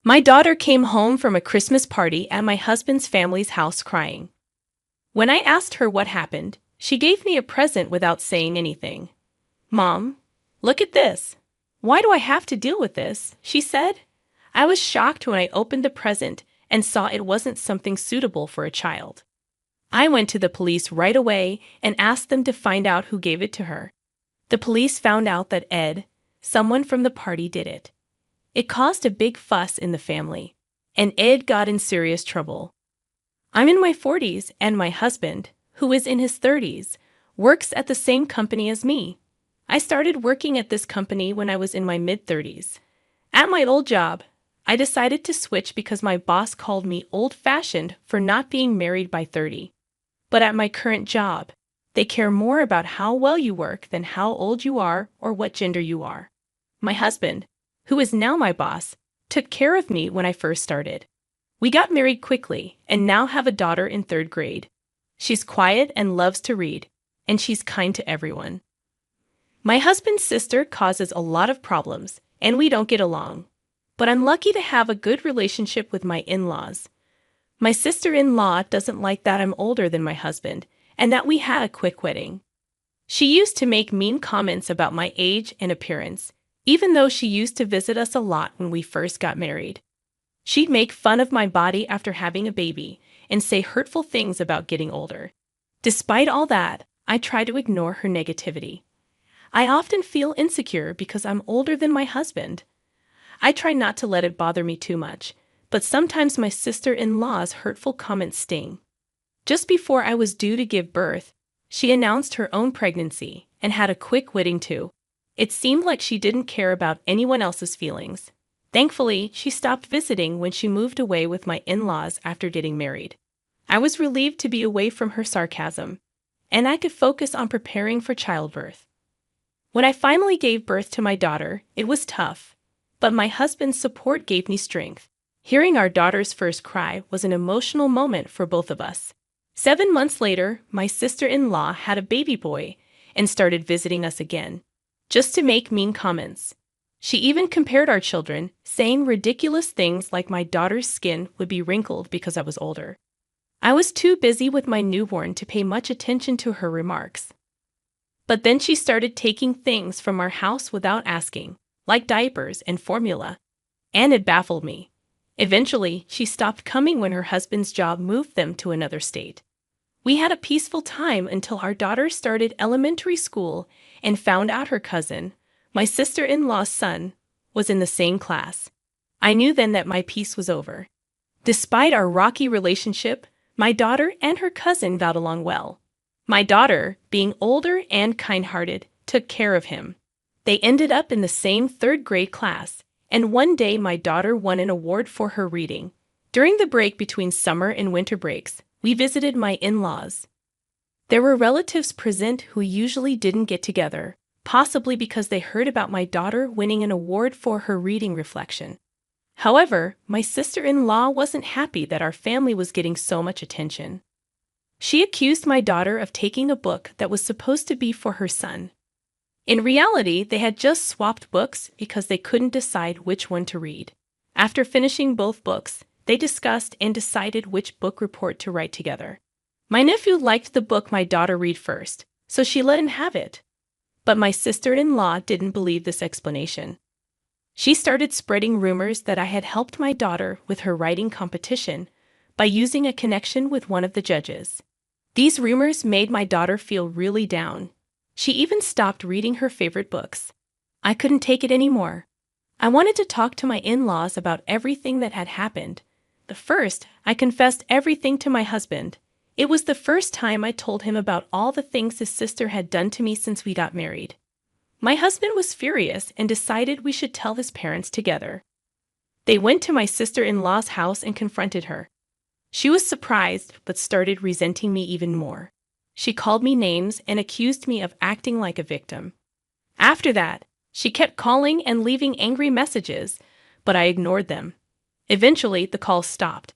My daughter came home from a Christmas party at my husband's family's house crying. When I asked her what happened, she gave me a present without saying anything. "Mom, look at this. Why do I have to deal with this?" she said. I was shocked when I opened the present and saw it wasn't something suitable for a child. I went to the police right away and asked them to find out who gave it to her. The police found out that Ed, someone from the party, did it. It caused a big fuss in the family, and Ed got in serious trouble. I'm in my 40s, and my husband, who is in his 30s, works at the same company as me. I started working at this company when I was in my mid-30s. At my old job, I decided to switch because my boss called me old-fashioned for not being married by 30. But at my current job, they care more about how well you work than how old you are or what gender you are. My husband, who is now my boss, took care of me when I first started. We got married quickly and now have a daughter in 3rd grade. She's quiet and loves to read, and she's kind to everyone. My husband's sister causes a lot of problems, and we don't get along. But I'm lucky to have a good relationship with my in-laws. My sister-in-law doesn't like that I'm older than my husband, and that we had a quick wedding. She used to make mean comments about my age and appearance, even though she used to visit us a lot when we first got married. She'd make fun of my body after having a baby and say hurtful things about getting older. Despite all that, I try to ignore her negativity. I often feel insecure because I'm older than my husband. I try not to let it bother me too much, but sometimes my sister-in-law's hurtful comments sting. Just before I was due to give birth, she announced her own pregnancy and had a quick wedding too. It seemed like she didn't care about anyone else's feelings. Thankfully, she stopped visiting when she moved away with my in-laws after getting married. I was relieved to be away from her sarcasm, and I could focus on preparing for childbirth. When I finally gave birth to my daughter, it was tough, but my husband's support gave me strength. Hearing our daughter's first cry was an emotional moment for both of us. 7 months later, my sister-in-law had a baby boy and started visiting us again, just to make mean comments. She even compared our children, saying ridiculous things like my daughter's skin would be wrinkled because I was older. I was too busy with my newborn to pay much attention to her remarks. But then she started taking things from our house without asking, like diapers and formula, and it baffled me. Eventually, she stopped coming when her husband's job moved them to another state. We had a peaceful time until our daughter started elementary school and found out her cousin, my sister-in-law's son, was in the same class. I knew then that my peace was over. Despite our rocky relationship, my daughter and her cousin got along well. My daughter, being older and kind-hearted, took care of him. They ended up in the same 3rd grade class, and one day my daughter won an award for her reading. During the break between summer and winter breaks, we visited my in-laws. There were relatives present who usually didn't get together, possibly because they heard about my daughter winning an award for her reading reflection. However, my sister-in-law wasn't happy that our family was getting so much attention. She accused my daughter of taking a book that was supposed to be for her son. In reality, they had just swapped books because they couldn't decide which one to read. After finishing both books, they discussed and decided which book report to write together. My nephew liked the book my daughter read first, so she let him have it. But my sister-in-law didn't believe this explanation. She started spreading rumors that I had helped my daughter with her writing competition by using a connection with one of the judges. These rumors made my daughter feel really down. She even stopped reading her favorite books. I couldn't take it anymore. I wanted to talk to my in-laws about everything that had happened. But first, I confessed everything to my husband. It was the first time I told him about all the things his sister had done to me since we got married. My husband was furious and decided we should tell his parents together. They went to my sister-in-law's house and confronted her. She was surprised, but started resenting me even more. She called me names and accused me of acting like a victim. After that, she kept calling and leaving angry messages, but I ignored them. Eventually, the calls stopped.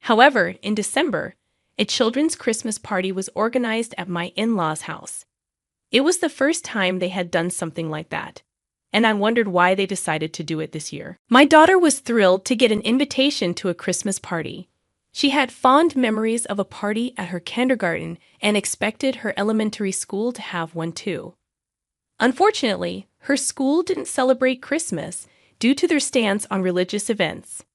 However, in December, a children's Christmas party was organized at my in-laws' house. It was the first time they had done something like that, and I wondered why they decided to do it this year. My daughter was thrilled to get an invitation to a Christmas party. She had fond memories of a party at her kindergarten and expected her elementary school to have one too. Unfortunately, her school didn't celebrate Christmas due to their stance on religious events.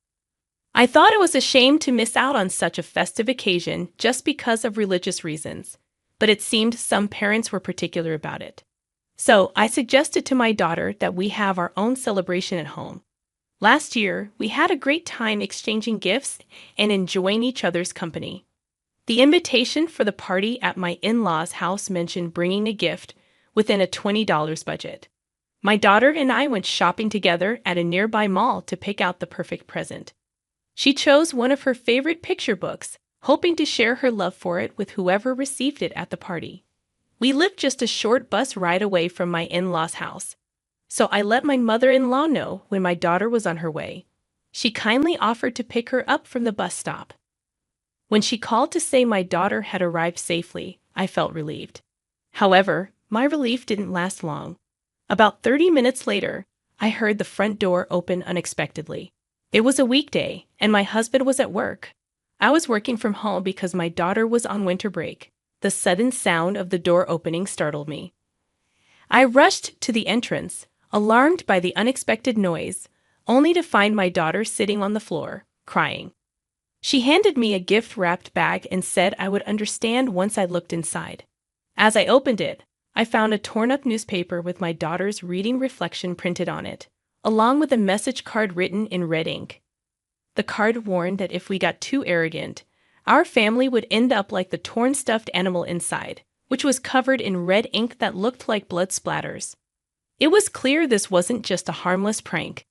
I thought it was a shame to miss out on such a festive occasion just because of religious reasons, but it seemed some parents were particular about it. So I suggested to my daughter that we have our own celebration at home. Last year, we had a great time exchanging gifts and enjoying each other's company. The invitation for the party at my in-laws' house mentioned bringing a gift within a $20 budget. My daughter and I went shopping together at a nearby mall to pick out the perfect present. She chose one of her favorite picture books, hoping to share her love for it with whoever received it at the party. We lived just a short bus ride away from my in-laws' house, so I let my mother-in-law know when my daughter was on her way. She kindly offered to pick her up from the bus stop. When she called to say my daughter had arrived safely, I felt relieved. However, my relief didn't last long. About 30 minutes later, I heard the front door open unexpectedly. It was a weekday, and my husband was at work. I was working from home because my daughter was on winter break. The sudden sound of the door opening startled me. I rushed to the entrance, alarmed by the unexpected noise, only to find my daughter sitting on the floor, crying. She handed me a gift-wrapped bag and said I would understand once I looked inside. As I opened it, I found a torn-up newspaper with my daughter's reading reflection printed on it, along with a message card written in red ink. The card warned that if we got too arrogant, our family would end up like the torn stuffed animal inside, which was covered in red ink that looked like blood splatters. It was clear this wasn't just a harmless prank.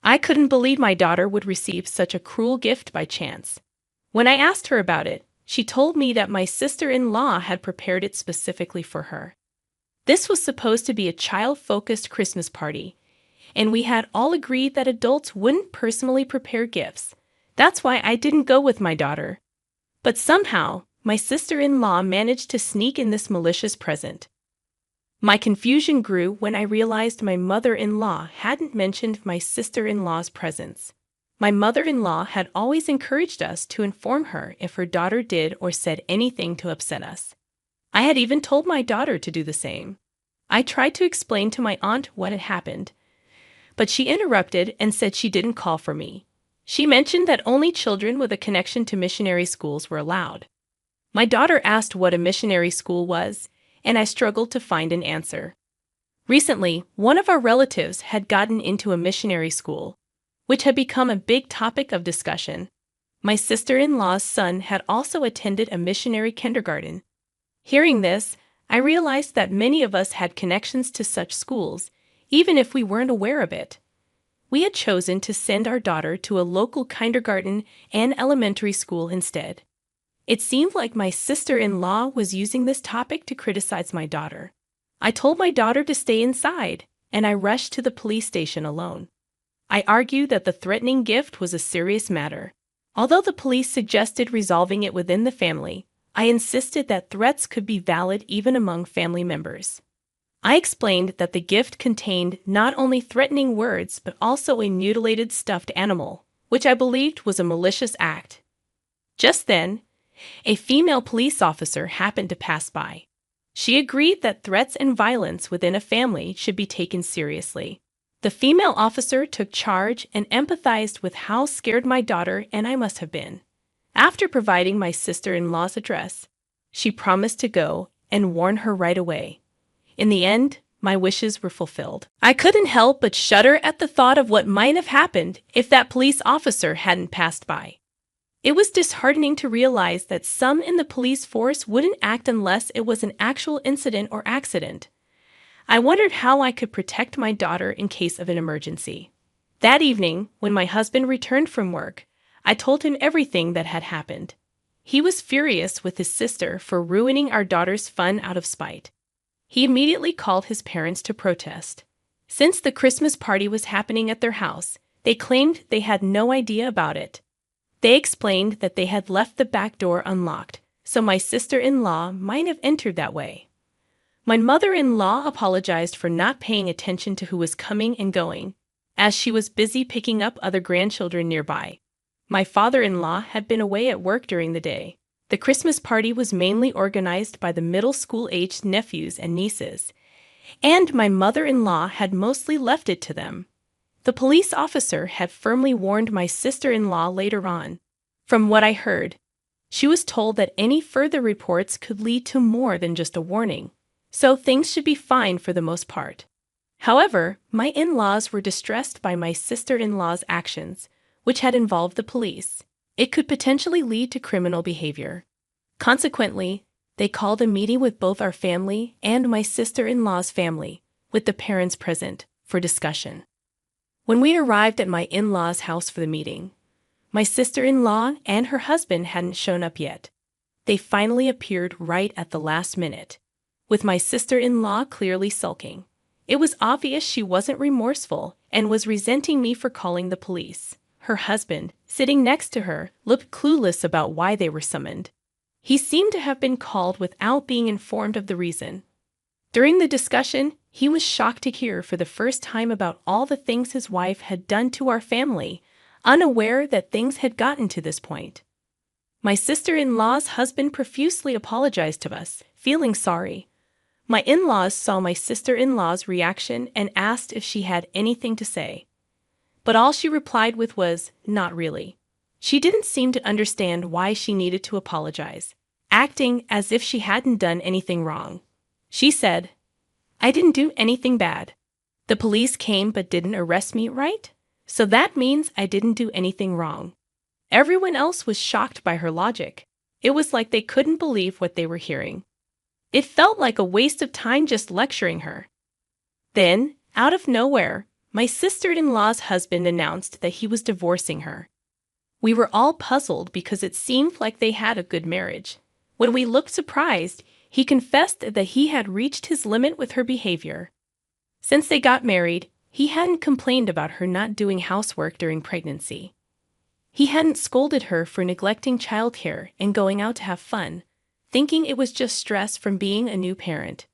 I couldn't believe my daughter would receive such a cruel gift by chance. When I asked her about it, she told me that my sister-in-law had prepared it specifically for her. This was supposed to be a child-focused Christmas party, and we had all agreed that adults wouldn't personally prepare gifts. That's why I didn't go with my daughter. But somehow, my sister-in-law managed to sneak in this malicious present. My confusion grew when I realized my mother-in-law hadn't mentioned my sister-in-law's presence. My mother-in-law had always encouraged us to inform her if her daughter did or said anything to upset us. I had even told my daughter to do the same. I tried to explain to my aunt what had happened, but she interrupted and said she didn't call for me. She mentioned that only children with a connection to missionary schools were allowed. My daughter asked what a missionary school was, and I struggled to find an answer. Recently, one of our relatives had gotten into a missionary school, which had become a big topic of discussion. My sister-in-law's son had also attended a missionary kindergarten. Hearing this, I realized that many of us had connections to such schools, even if we weren't aware of it. We had chosen to send our daughter to a local kindergarten and elementary school instead. It seemed like my sister-in-law was using this topic to criticize my daughter. I told my daughter to stay inside, and I rushed to the police station alone. I argued that the threatening gift was a serious matter. Although the police suggested resolving it within the family, I insisted that threats could be valid even among family members. I explained that the gift contained not only threatening words but also a mutilated stuffed animal, which I believed was a malicious act. Just then, a female police officer happened to pass by. She agreed that threats and violence within a family should be taken seriously. The female officer took charge and empathized with how scared my daughter and I must have been. After providing my sister-in-law's address, she promised to go and warn her right away. In the end, my wishes were fulfilled. I couldn't help but shudder at the thought of what might have happened if that police officer hadn't passed by. It was disheartening to realize that some in the police force wouldn't act unless it was an actual incident or accident. I wondered how I could protect my daughter in case of an emergency. That evening, when my husband returned from work, I told him everything that had happened. He was furious with his sister for ruining our daughter's fun out of spite. He immediately called his parents to protest. Since the Christmas party was happening at their house, they claimed they had no idea about it. They explained that they had left the back door unlocked, so my sister-in-law might have entered that way. My mother-in-law apologized for not paying attention to who was coming and going, as she was busy picking up other grandchildren nearby. My father-in-law had been away at work during the day. The Christmas party was mainly organized by the middle school-aged nephews and nieces, and my mother-in-law had mostly left it to them. The police officer had firmly warned my sister-in-law later on. From what I heard, she was told that any further reports could lead to more than just a warning, so things should be fine for the most part. However, my in-laws were distressed by my sister-in-law's actions, which had involved the police. It could potentially lead to criminal behavior. Consequently, they called a meeting with both our family and my sister-in-law's family, with the parents present, for discussion. When we arrived at my in-laws' house for the meeting, my sister-in-law and her husband hadn't shown up yet. They finally appeared right at the last minute, with my sister-in-law clearly sulking. It was obvious she wasn't remorseful and was resenting me for calling the police. Her husband, sitting next to her, looked clueless about why they were summoned. He seemed to have been called without being informed of the reason. During the discussion, he was shocked to hear for the first time about all the things his wife had done to our family, unaware that things had gotten to this point. My sister-in-law's husband profusely apologized to us, feeling sorry. My in-laws saw my sister-in-law's reaction and asked if she had anything to say. But all she replied with was, "Not really." She didn't seem to understand why she needed to apologize, acting as if she hadn't done anything wrong. She said, "I didn't do anything bad. The police came but didn't arrest me, right? So that means I didn't do anything wrong." Everyone else was shocked by her logic. It was like they couldn't believe what they were hearing. It felt like a waste of time just lecturing her. Then, out of nowhere, my sister-in-law's husband announced that he was divorcing her. We were all puzzled because it seemed like they had a good marriage. When we looked surprised, he confessed that he had reached his limit with her behavior. Since they got married, he hadn't complained about her not doing housework during pregnancy. He hadn't scolded her for neglecting childcare and going out to have fun, thinking it was just stress from being a new parent.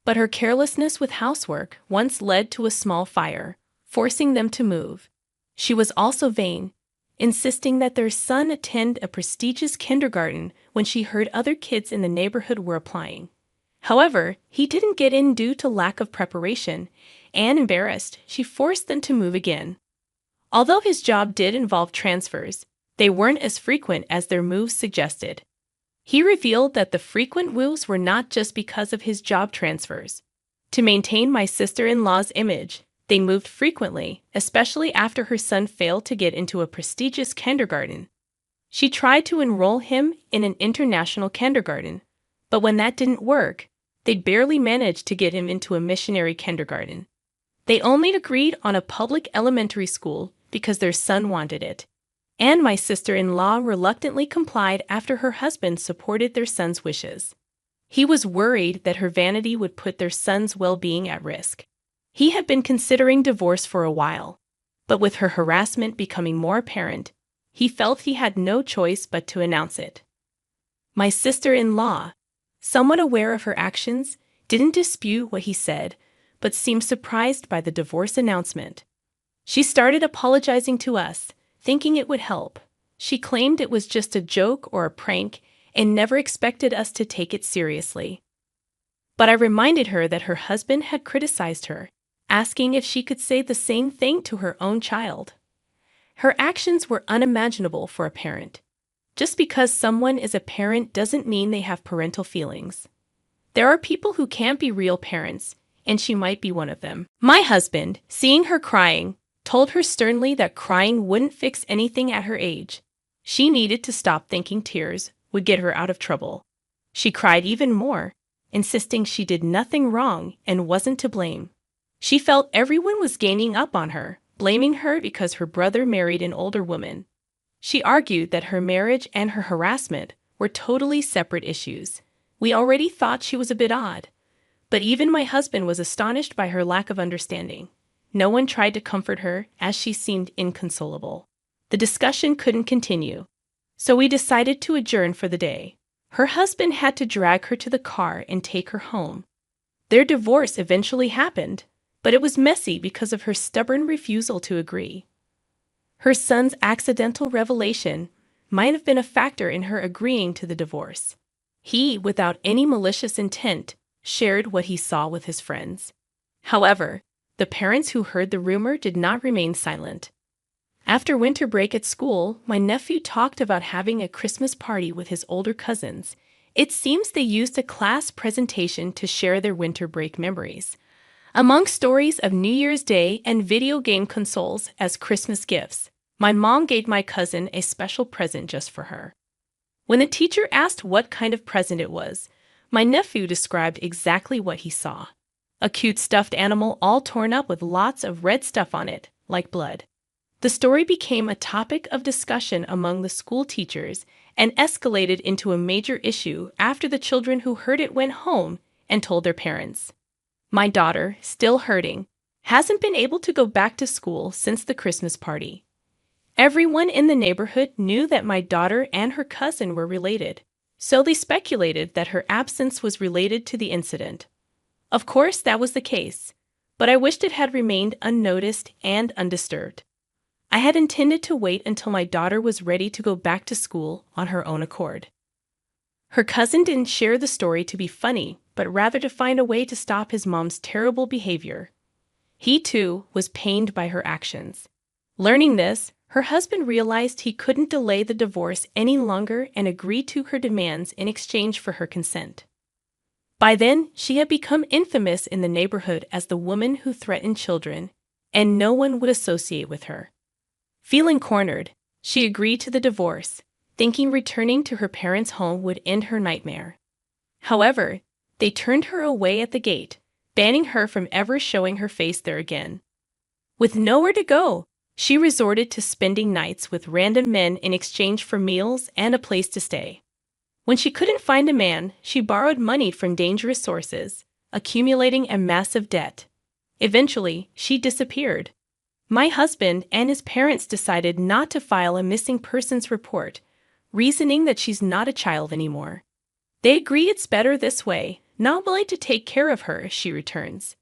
But her carelessness with housework once led to a small fire, forcing them to move. She was also vain, insisting that their son attend a prestigious kindergarten when she heard other kids in the neighborhood were applying. However, he didn't get in due to lack of preparation, and embarrassed, she forced them to move again. Although his job did involve transfers, they weren't as frequent as their moves suggested. He revealed that the frequent moves were not just because of his job transfers. To maintain my sister-in-law's image, they moved frequently, especially after her son failed to get into a prestigious kindergarten. She tried to enroll him in an international kindergarten, but when that didn't work, they barely managed to get him into a missionary kindergarten. They only agreed on a public elementary school because their son wanted it, and my sister-in-law reluctantly complied after her husband supported their son's wishes. He was worried that her vanity would put their son's well-being at risk. He had been considering divorce for a while, but with her harassment becoming more apparent, he felt he had no choice but to announce it. My sister-in-law, somewhat aware of her actions, didn't dispute what he said, but seemed surprised by the divorce announcement. She started apologizing to us, thinking it would help. She claimed it was just a joke or a prank and never expected us to take it seriously. But I reminded her that her husband had criticized her, asking if she could say the same thing to her own child. Her actions were unimaginable for a parent. Just because someone is a parent doesn't mean they have parental feelings. There are people who can't be real parents, and she might be one of them. My husband, seeing her crying, told her sternly that crying wouldn't fix anything at her age. She needed to stop thinking tears would get her out of trouble. She cried even more, insisting she did nothing wrong and wasn't to blame. She felt everyone was ganging up on her, blaming her because her brother married an older woman. She argued that her marriage and her harassment were totally separate issues. We already thought she was a bit odd, but even my husband was astonished by her lack of understanding. No one tried to comfort her, as she seemed inconsolable. The discussion couldn't continue, so we decided to adjourn for the day. Her husband had to drag her to the car and take her home. Their divorce eventually happened, but it was messy because of her stubborn refusal to agree. Her son's accidental revelation might have been a factor in her agreeing to the divorce. He, without any malicious intent, shared what he saw with his friends. However, the parents who heard the rumor did not remain silent. After winter break at school, my nephew talked about having a Christmas party with his older cousins. It seems they used a class presentation to share their winter break memories. Among stories of New Year's Day and video game consoles as Christmas gifts, my mom gave my cousin a special present just for her. When the teacher asked what kind of present it was, my nephew described exactly what he saw. A cute stuffed animal all torn up with lots of red stuff on it, like blood. The story became a topic of discussion among the school teachers and escalated into a major issue after the children who heard it went home and told their parents. My daughter, still hurting, hasn't been able to go back to school since the Christmas party. Everyone in the neighborhood knew that my daughter and her cousin were related, so they speculated that her absence was related to the incident. Of course, that was the case, but I wished it had remained unnoticed and undisturbed. I had intended to wait until my daughter was ready to go back to school on her own accord. Her cousin didn't share the story to be funny, but rather to find a way to stop his mom's terrible behavior. He, too, was pained by her actions. Learning this, her husband realized he couldn't delay the divorce any longer and agreed to her demands in exchange for her consent. By then, she had become infamous in the neighborhood as the woman who threatened children, and no one would associate with her. Feeling cornered, she agreed to the divorce, thinking returning to her parents' home would end her nightmare. However, they turned her away at the gate, banning her from ever showing her face there again. With nowhere to go, she resorted to spending nights with random men in exchange for meals and a place to stay. When she couldn't find a man, she borrowed money from dangerous sources, accumulating a massive debt. Eventually, she disappeared. My husband and his parents decided not to file a missing persons report, reasoning that she's not a child anymore. They agree it's better this way, not willing to take care of her if she returns.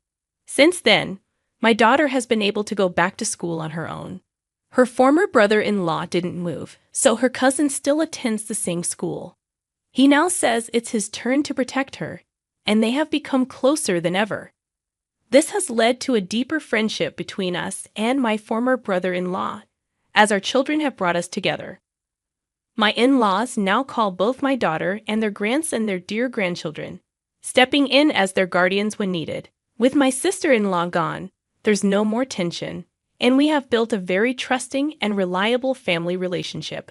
Since then, my daughter has been able to go back to school on her own. Her former brother-in-law didn't move, so her cousin still attends the same school. He now says it's his turn to protect her, and they have become closer than ever. This has led to a deeper friendship between us and my former brother-in-law, as our children have brought us together. My in-laws now call both my daughter and their grandson their dear grandchildren, stepping in as their guardians when needed. With my sister-in-law gone, there's no more tension, and we have built a very trusting and reliable family relationship.